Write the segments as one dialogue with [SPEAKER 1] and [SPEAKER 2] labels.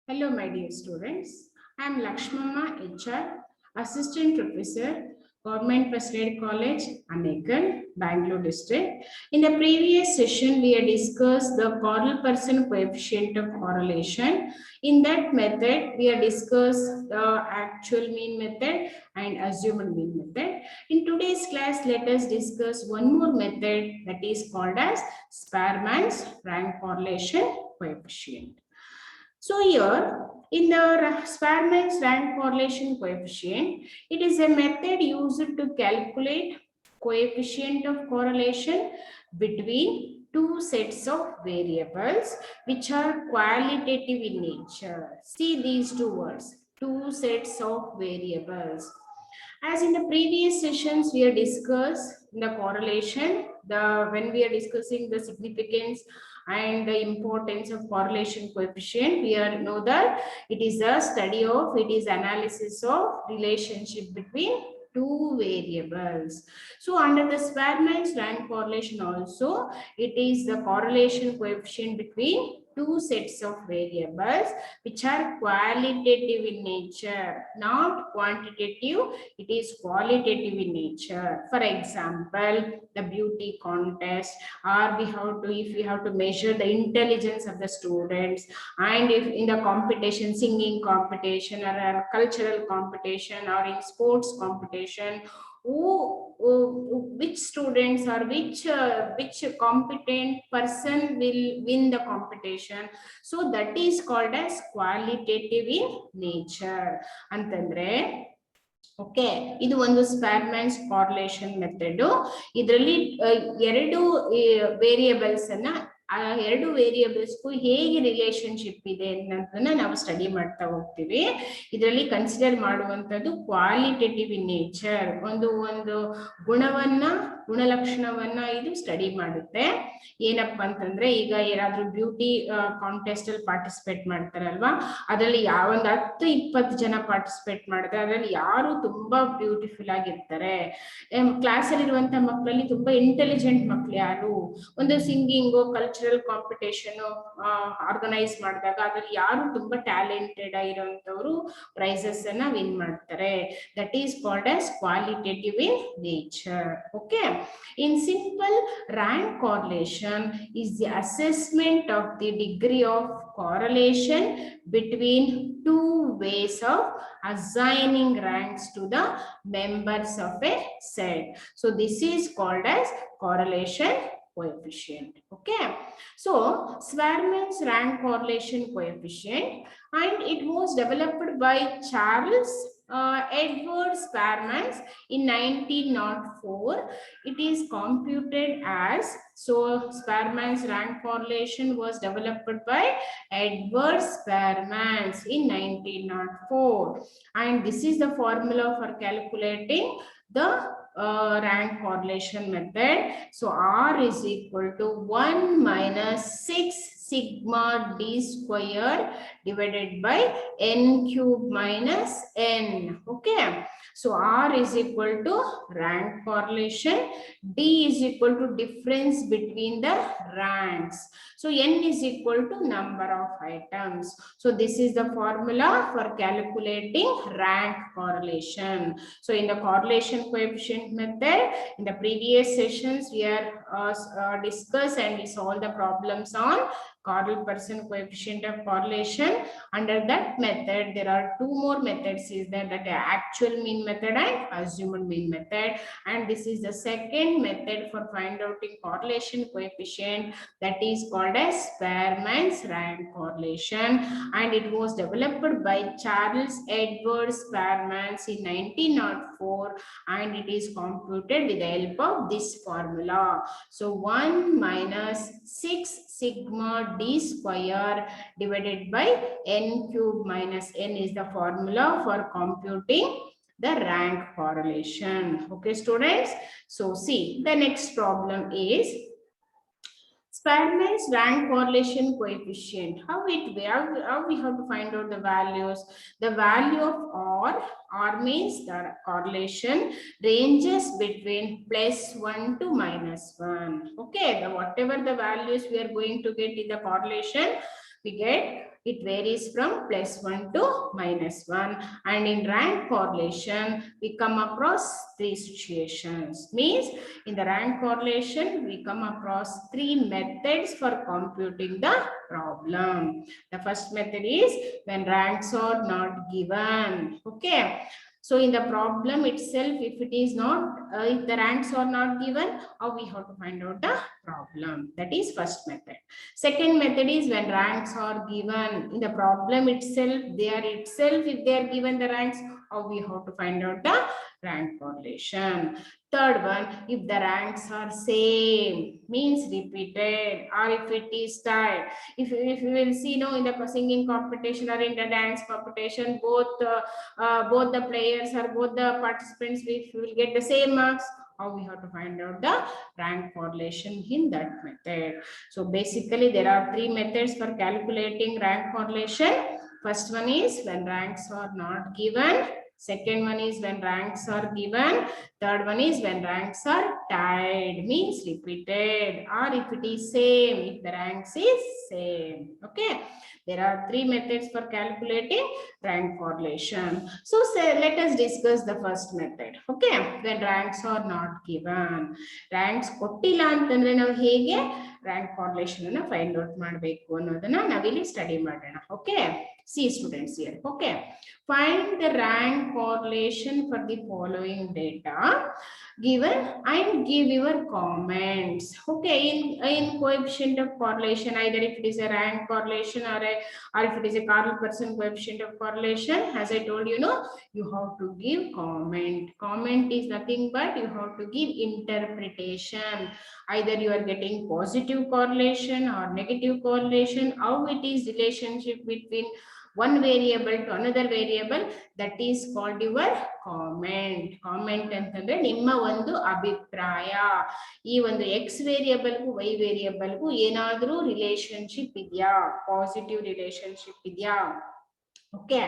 [SPEAKER 1] Hello, my dear students. I am Lakshmama HR, Assistant Professor, Government First Aid College, Anekal, Bangalore District. In the previous session, we had discussed the causal person coefficient of correlation. In that method, we had discussed the actual mean method and assumed mean method. In today's class, let us discuss one more method that is called as Spearman's rank correlation coefficient. So here in the Spearman's rank correlation coefficient, it is a method used to calculate coefficient of correlation between two sets of variables which are qualitative in nature. See these two words, two sets of variables. As in the previous sessions, we have discussed the correlation, when we are discussing the significance and the importance of correlation coefficient, we know that it is a study of, it is analysis of relationship between two variables. So under the Spearman's rank correlation also, it is the correlation coefficient between two sets of variables which are qualitative in nature, not quantitative. It is qualitative in nature. For example, the beauty contest, or if we have to measure the intelligence of the students, and if in the competition, singing competition or a cultural competition or in sports competition, which students or which competent person will win the competition. So that is called as qualitative in nature ಅಂತಂದ್ರೆ okay. ಇದು ಒಂದು ಸ್ಪ್ಯಾರ್ಮ್ಯಾನ್ಸ್ correlation method. ಇದರಲ್ಲಿ ಎರಡು variables ಅನ್ನ, ಆ ಎರಡು ವೇರಿಯೇಬಲ್ಸ್ಗೂ ಹೇಗೆ relationship ಇದೆ ಅನ್ನೋದನ್ನ ನಾವು ಸ್ಟಡಿ ಮಾಡ್ತಾ ಹೋಗ್ತೀವಿ. ಇದರಲ್ಲಿ ಕನ್ಸಿಡರ್ ಮಾಡುವಂತದ್ದು ಕ್ವಾಲಿಟೇಟಿವ್ ಇನ್ ನೇಚರ್, ಒಂದು ಗುಣಲಕ್ಷಣವನ್ನ ಇದು ಸ್ಟಡಿ ಮಾಡುತ್ತೆ. ಏನಪ್ಪಾ ಅಂತಂದ್ರೆ, ಈಗ ಯಾರಾದ್ರೂ ಬ್ಯೂಟಿ ಕಾಂಟೆಸ್ಟ್ ಅಲ್ಲಿ ಪಾರ್ಟಿಸಿಪೇಟ್ ಮಾಡ್ತಾರಲ್ವಾ, ಅದರಲ್ಲಿ ಯಾವೊಂದು 10-20 ಜನ ಪಾರ್ಟಿಸಿಪೇಟ್ ಮಾಡಿದ್ರೆ ಅದರಲ್ಲಿ ಯಾರು ತುಂಬಾ ಬ್ಯೂಟಿಫುಲ್ ಆಗಿರ್ತಾರೆ, ಕ್ಲಾಸ್ ಅಲ್ಲಿ ಇರುವಂತ ಮಕ್ಕಳಲ್ಲಿ ತುಂಬಾ ಇಂಟೆಲಿಜೆಂಟ್ ಮಕ್ಳು ಯಾರು, ಒಂದು ಸಿಂಗಿಂಗ್ ಕಲ್ಚರಲ್ ಕಾಂಪಿಟೇಷನ್ ಆರ್ಗನೈಸ್ ಮಾಡಿದಾಗ ಅದ್ರಲ್ಲಿ ಯಾರು ತುಂಬಾ ಟ್ಯಾಲೆಂಟೆಡ್ ಆಗಿರುವಂತವ್ರು ಪ್ರೈಸಸ್ ಅನ್ನ ವಿನ್ ಮಾಡ್ತಾರೆ. That is called as qualitative in nature. Okay. In simple, rank correlation is the assessment of the degree of correlation between two ways of assigning ranks to the members of a set. So this is called as correlation coefficient. Okay. So Spearman's rank correlation coefficient, and it was developed by Charles Edward Spearman in 1904. It is computed as, so Spearman's rank correlation was developed by Edward Spearman in 1904, and this is the formula for calculating the rank correlation method. So R is equal to 1 minus 6 sigma d square divided by n cube minus n. Okay. So R is equal to rank correlation, D is equal to difference between the ranks. So N is equal to number of items. So this is the formula for calculating rank correlation. So in the correlation coefficient method, in the previous sessions we are discussed and we solved the problems on causal person coefficient of correlation. Under that method, there are two more methods, is there, that actual mean method and assumed mean method. And this is the second method for find out in correlation coefficient, that is called as Spearman's rank correlation, and it was developed by Charles Edward Spearman in 1904, and it is computed with the help of this formula. So 1 minus 6 sigma d square divided by n cube minus n is the formula for computing the rank correlation. Okay, students. So see, the next problem is Spearman's rank correlation coefficient. How we have to find out the values? The value of R means the correlation ranges between +1 to -1. Okay, whatever the values we are going to get in the correlation, we get it varies from +1 to -1, and in rank correlation we come across 3 situations. Means in the rank correlation we come across 3 methods for computing the problem. The first method is when ranks are not given. Okay, so in the problem itself, if it is not, if the ranks are not given, how we have to find out the problem. That is first method. Second method is when ranks are given in the problem itself, if they are given the ranks, how we have to find out the rank correlation. Third one, if the ranks are same, means repeated, or if it is tied. If we will see, in the singing competition or in the dance competition, both the players or both the participants will get the same marks, how we have to find out the rank correlation in that method. So basically there are 3 methods for calculating rank correlation. First one is when ranks are not given. Second one is when ranks are given. Third one is when ranks are tied, means repeated, or if it is same, if the ranks is same. Okay, there are 3 methods for calculating rank correlation. So let us discuss the first method. Okay, when ranks are not given. Ranks kottilla antandre ನಾವು ಹೇಗೆ rank correlation ಅನ್ನು find out ಮಾಡಬೇಕು ಅನ್ನೋದನ್ನ ನಾವಿಲ್ಲಿ study ಮಾಡೋಣ. Okay, see students here. Okay, find the rank correlation for the following data given and give your comments. Okay, in coefficient of correlation, either if it is a rank correlation or if it is a Carl-Pearson coefficient of correlation, as I told you, you have to give comment. Comment is nothing but you have to give interpretation. Either you are getting positive correlation or negative correlation, how it is relationship between one variable to another variable, that is called your comment. Comment ಅಂತಂದ್ರೆ ನಿಮ್ಮ ಒಂದು ಅಭಿಪ್ರಾಯ. ಈ ಒಂದು x variable ಗೂ y variable ಗೂ ಏನಾದರೂ relationship ಇದೆಯಾ, ಪಾಸಿಟಿವ್ ರಿಲೇಶನ್ಶಿಪ್ ಇದೆಯಾ? ಓಕೆ,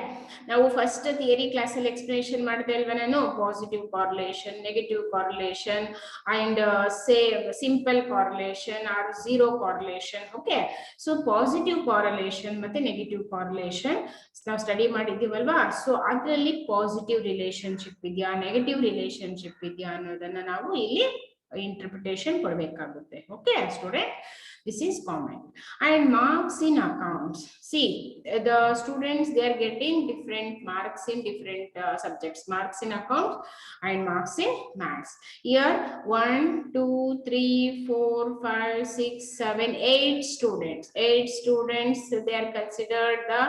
[SPEAKER 1] ನಾವು ಫಸ್ಟ್ ಥಿಯರಿ ಕ್ಲಾಸ್ ಅಲ್ಲಿ ಎಕ್ಸ್ಪ್ಲನೇಷನ್ ಮಾಡ್ತಾ ಇಲ್ವಾ ನಾನು, positive correlation, negative correlation and simple correlation or zero correlation. Okay, so positive correlation ಮತ್ತೆ ನೆಗೆಟಿವ್ ಕಾರ್ಲೇಷನ್ ನಾವು ಸ್ಟಡಿ ಮಾಡಿದ್ದೀವಲ್ವಾ. ಸೊ ಅದರಲ್ಲಿ ಪಾಸಿಟಿವ್ ರಿಲೇಶನ್ಶಿಪ್ ಇದೆಯಾ, ನೆಗೆಟಿವ್ ರಿಲೇಶನ್ಶಿಪ್ ಇದೆಯಾ ಅನ್ನೋದನ್ನ ನಾವು ಇಲ್ಲಿ interpretation ಕೊಡಬೇಕಾಗುತ್ತೆ. Okay student, this is comment. And marks in accounts, see the students, they are getting different marks in different subjects. Marks in accounts and marks in maths. Here 1 2 3 4 5 6 7 8 students, 8 students, they are considered the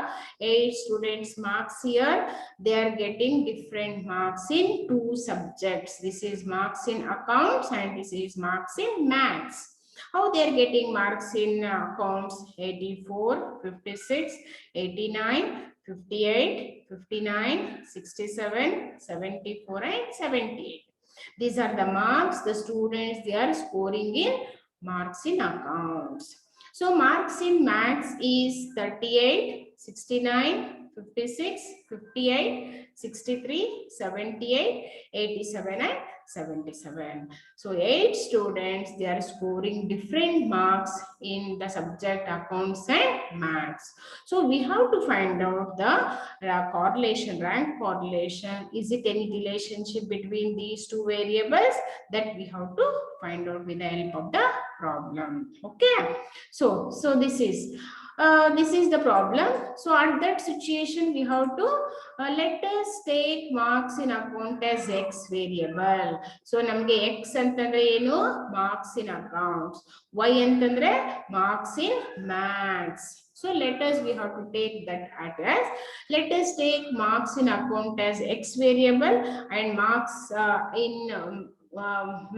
[SPEAKER 1] 8 students marks. Here they are getting different marks in 2 subjects. This is marks in accounts and this is marks in maths. How they are getting marks in accounts? 84, 56, 89, 58, 59, 67, 74 and 78. These are the marks the students they are scoring in marks in accounts. So marks in maths is 38, 69, 56, 58, 63, 78, 87 and 77. So 8 students, they are scoring different marks in the subject accounts and maths. So we have to find out the correlation, rank correlation. Is it any relationship between these 2 variables? That we have to find out with the help of the problem. Okay, so this is the problem. So at that situation we have to let us take marks in account as x variable. So namge x antandre enu, marks in accounts, y antandre marks in maths. So let us, we have to take that as, let us take marks in account as x variable and marks in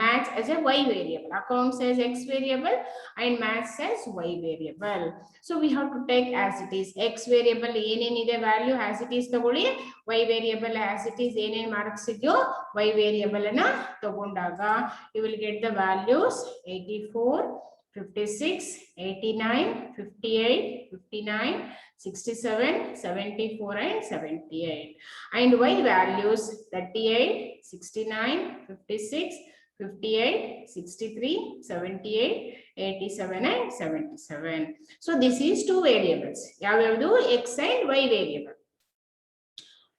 [SPEAKER 1] maths as a y variable, accounts as x variable and maths as y variable. So we have to take as it is. X variable ಏನೇನಿದೆ value as it is ತಗೊಳ್ಳಿ, y variable as it is ಏನೇನು marks ಇದೆಯೋ y variable ಅನ್ನ ತಗೊಂಡಾಗ you will get the values 84, 56, 89, 58, 59, 67, 74 and 78. And y values 38, 69, 56, 58, 63, 78, 87 and 77. So this is two variables. Yavyavadu X and Y variable.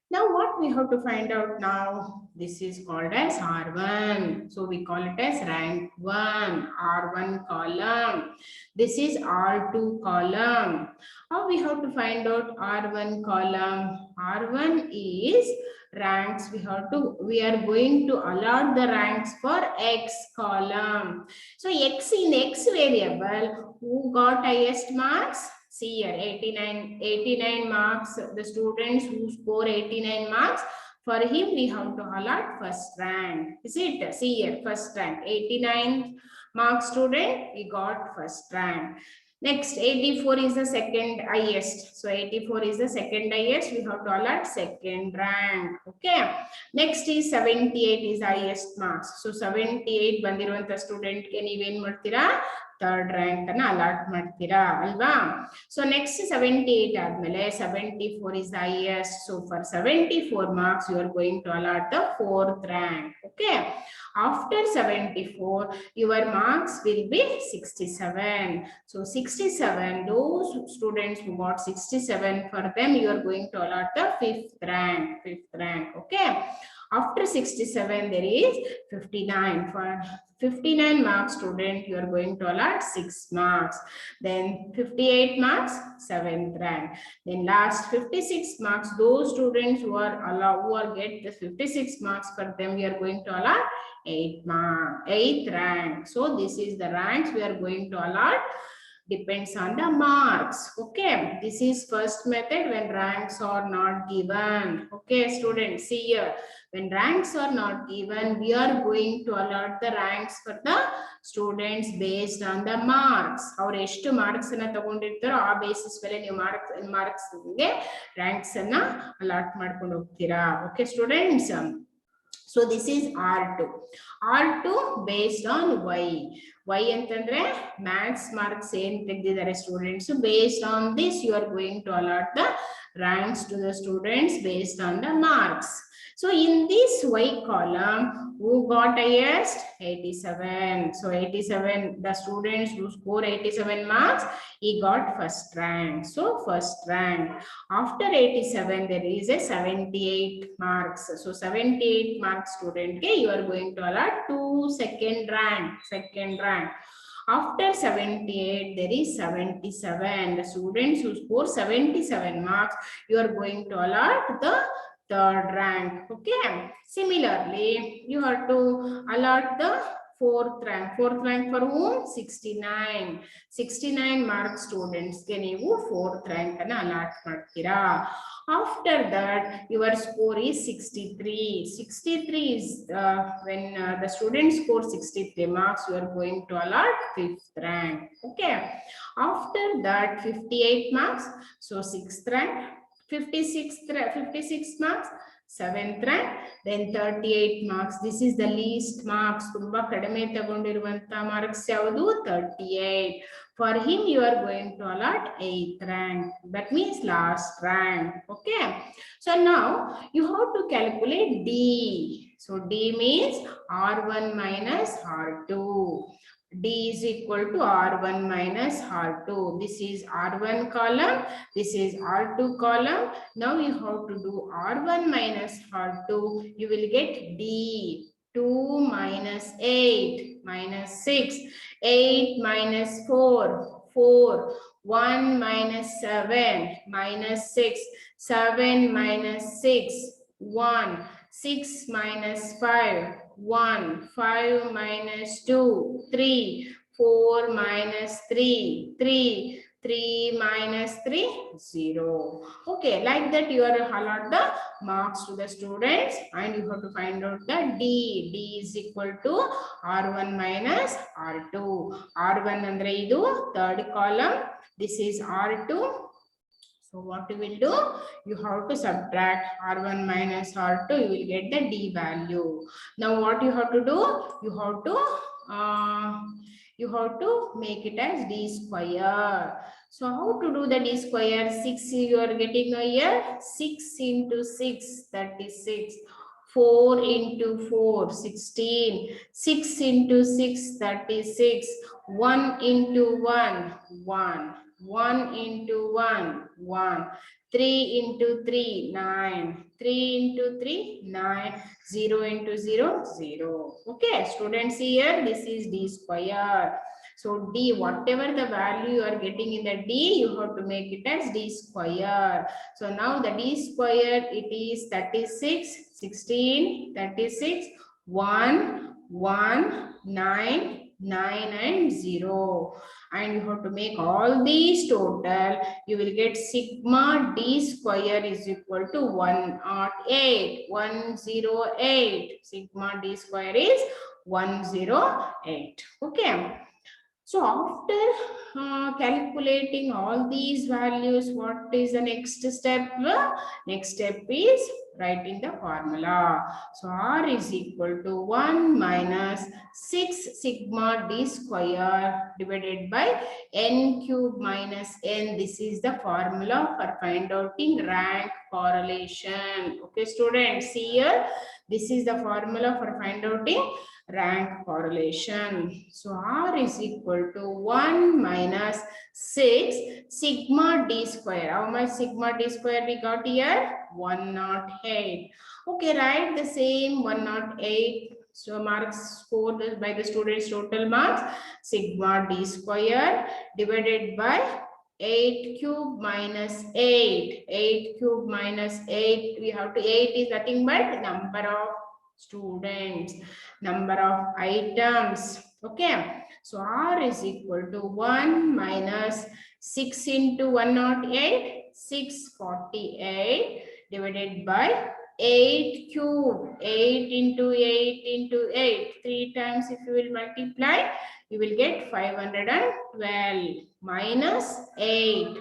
[SPEAKER 1] Now what we have to find out now? This is called as R1. So we call it as rank 1, R1 column. This is R2 column. How we have to find out R1 column? R1 is ranks. We are going to allot the ranks for X column. So X in X variable, who got highest marks? See here, 89 marks, the students who score 89 marks, for him we have to allot first rank. Is it? See here, first rank, 89 mark student, we got first rank. Next, 84 is the second highest. So 84 is the second highest, we have to allot second rank. Okay. Next is 78 is highest marks. So 78 bandiruvanta student ke neevu ಏನು ಮಾಡ್ತೀರಾ? Third rank ಅನ್ನು allot ಮಾಡ್ತೀರಾ ಅಲ್ವಾ? So next 78 ಆದ್ಮೇಲೆ 74 is the highest. So for 74 marks you are going to allot the fourth rank. Okay. After 74 your marks will be 67. So 67, those students who got 67, for them you are going to allot the fifth rank. Okay. After 67 there is 59. For 59 marks student you are going to allot 6 marks. Then 58 marks, 7th rank. Then last 56 marks, those students who are get the 56 marks, for them we are going to allot 8th rank. So this is the ranks we are going to allot. Depends on the marks. Okay, this is first method when ranks are not given. Okay students, see here, when ranks are not given, we are going to allot the ranks for the students based on the marks. Our ಎಷ್ಟು marks ಅನ್ನು ತಗೊಂಡಿರ್ತಾರೋ ಆ basis ಮೇಲೆ ನೀವು marks ಗೆ ranks ಅನ್ನು allot ಮಾಡ್ಕೊಂಡು ಹೋಗ್ತೀರಾ. Okay students, so this is R2. R2 based on Y. Y ಅಂತಂದ್ರೆ maths marks ಏನು ತೆಗೆದಿದ್ದಾರೆ students, based on this you are going to allot the ranks to the students based on the marks. So in this Y column, who got highest? 87. So 87, the students who score 87 marks, he got first rank. So first rank. After 87, there is a 78 marks. So 78 marks student, you are going to allot second rank. After 78, there is 77. The students who score 77 marks, you are going to allot the third rank. Okay. Similarly, you have to allot the fourth rank. Fourth rank for whom? 69. 69 mark students ke neevu fourth rank anna allot ಮಾಡ್ತೀರಾ. After that, your score is 63. 63 is when the student scores 63 marks, you are going to allot fifth rank. Okay. After that, 58 marks, so sixth rank. 56 marks, 7th rank. Then 38 marks, this is the least marks. ತುಂಬಾ ಕಡಿಮೆ ತಗೊಂಡಿರುವಂತ marks ಯಾವುದು? 38. For him you are going to allot 8th rank. That means last rank. Okay. So now you have to calculate D. So D means R1 minus R2. D is equal to R1 minus R2. This is R1 column. This is R2 column. Now you have to do R1 minus R2. You will get D. 2 minus 8 minus 6. 8 minus 4. 4. 1 minus 7 minus 6. 7 minus 6. 1. 6 minus 5. 1, 5 minus 2, 3, 4 minus 3, 3, 3 minus 3, 0. Okay, like that you are allot the marks to the students and you have to find out the D. D is equal to R1 minus R2. R1 andre idu third column. This is R2. So what you will do? You have to subtract R1 minus R2. You will get the D value. Now what you have to do? You have to make it as D square. So how to do the D square? 6 you are getting here. 6 into 6, 36. 4 into 4, 16. 6 into 6, 36. 1 into 1, 1. 1 into 1, 1. 3 into 3, 9. 3 into 3, 9. 0 into 0, 0. Okay, students, here this is d square. So d, whatever the value you are getting in the d, you have to make it as d square. So now the d square, it is 36, 16, 36, 1, 1, 9, 9 and 0. And you have to make all these total. You will get sigma d square is equal to 108. 108. Sigma d square is 108. Okay. So after calculating all these values, what is the next step? Next step is writing the formula. So R is equal to 1 minus 6 sigma d square divided by n cube minus n. This is the formula for find outing rank correlation. Okay, students, see here. This is the formula for find outing rank correlation. So R is equal to 1 minus 6 sigma d square. How much sigma d square we got here? 108. Okay, write the same 108. So marks scored by the students' total marks. Sigma d square divided by 8 cube minus 8. 8 cube minus 8. We have to, 8 is nothing but number of students, number of items. Okay, so R is equal to 1 minus 6 into 108, 648 divided by 8 cube, 8 into 8 into 8. 3 times if you will multiply, you will get 512 minus 8.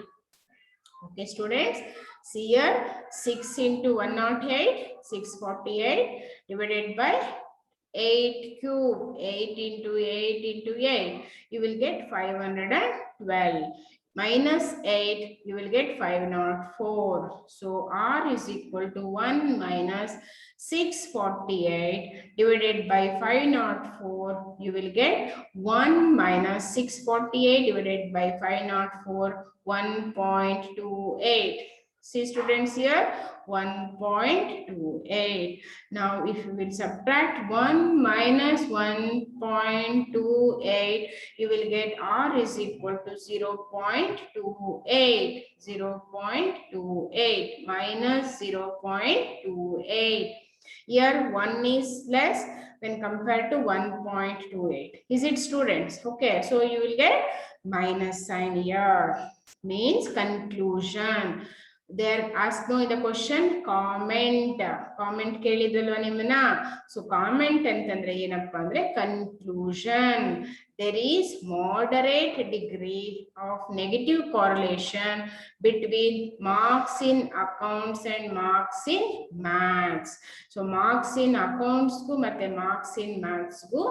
[SPEAKER 1] Okay, students, see here, 6 into 108, 648 divided by 8 cube, 8 into 8 into 8. You will get 512. Minus 8, you will get 504. So R is equal to 1 minus 648 divided by 504. You will get 1 minus 648 divided by 504, 1.28. See students here, 1.28. Now if you will subtract 1 minus 1.28, you will get R is equal to 0.28. 0.28 minus 0.28. Here 1 is less when compared to 1.28. Is it, students? Okay, so you will get minus sign here. Means conclusion. There asked no in the question comment. Comment ಕೇಳಿದ್ರಲ್ವಾ ನಿಮ್ಮನ್ನ? So comment ಅಂತಂದ್ರೆ ಏನಪ್ಪಾ ಅಂದ್ರೆ conclusion. There is moderate degree of negative correlation between marks in accounts and marks in maths. So marks in accounts gu ಮತ್ತೆ marks in maths gu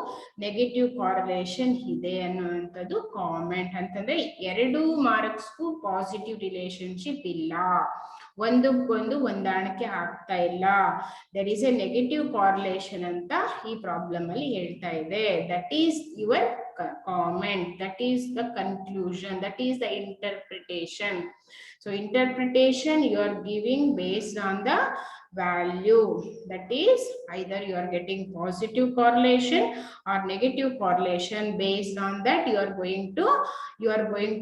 [SPEAKER 1] negative correlation ಇದೆ ಅನ್ನುವಂಥದ್ದು comment. ಅಂತಂದ್ರೆ ಎರಡು marks ಗೂ positive relationship ಇಲ್ಲ, ಒಂದಕ್ಕೊಂದು ಹೊಂದಾಣಿಕೆ ಆಗ್ತಾ ಇಲ್ಲ. That is A negative correlation ಅಂತ ಈ ಪ್ರಾಬ್ಲಮ್ ಅಲ್ಲಿ ಹೇಳ್ತಾ ಇದೆ. That is your comment, that is the conclusion, that is the interpretation. So interpretation you are giving based on the value, that is either you are getting positive correlation or negative correlation. Based on that you are going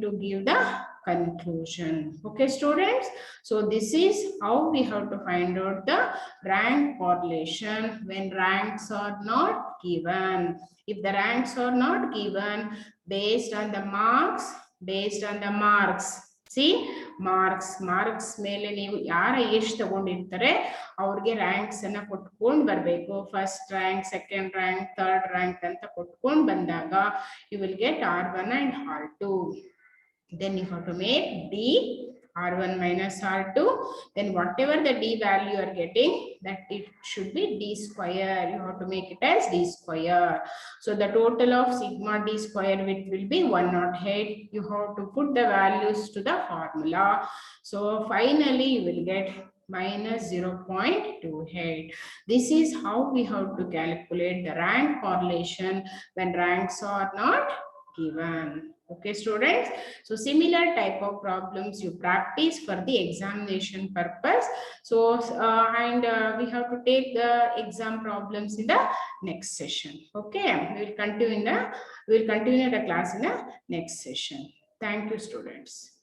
[SPEAKER 1] to give the conclusion. Okay, students, so this is how we have to find out the rank correlation when ranks are not given. If the ranks are not given, based on the marks, see marks ಮೇಲೆ ನೀವು ಯಾರು ಎಷ್ಟು ತಗೊಂಡಿರ್ತಾರೆ ಅವ್ರಿಗೆ ranks ಅನ್ನ ಕೊಟ್ಕೊಂಡು ಬರಬೇಕು. First rank, second rank, third rank ಅಂತ ಕೊಟ್ಕೊಂಡು ಬಂದಾಗ you will get R1 and R2. Then you have to make D R1 minus R2. Then whatever the D value you are getting, that it should be D square. You have to make it as D square. So the total of sigma D square will be 108. You have to put the values to the formula. So finally you will get minus 0.28. This is how we have to calculate the rank correlation when ranks are not given. Okay, students. So similar type of problems you practice for the examination purpose. So we have to take the exam problems in the next session. Okay, we will continue the class in the next session. Thank you, students.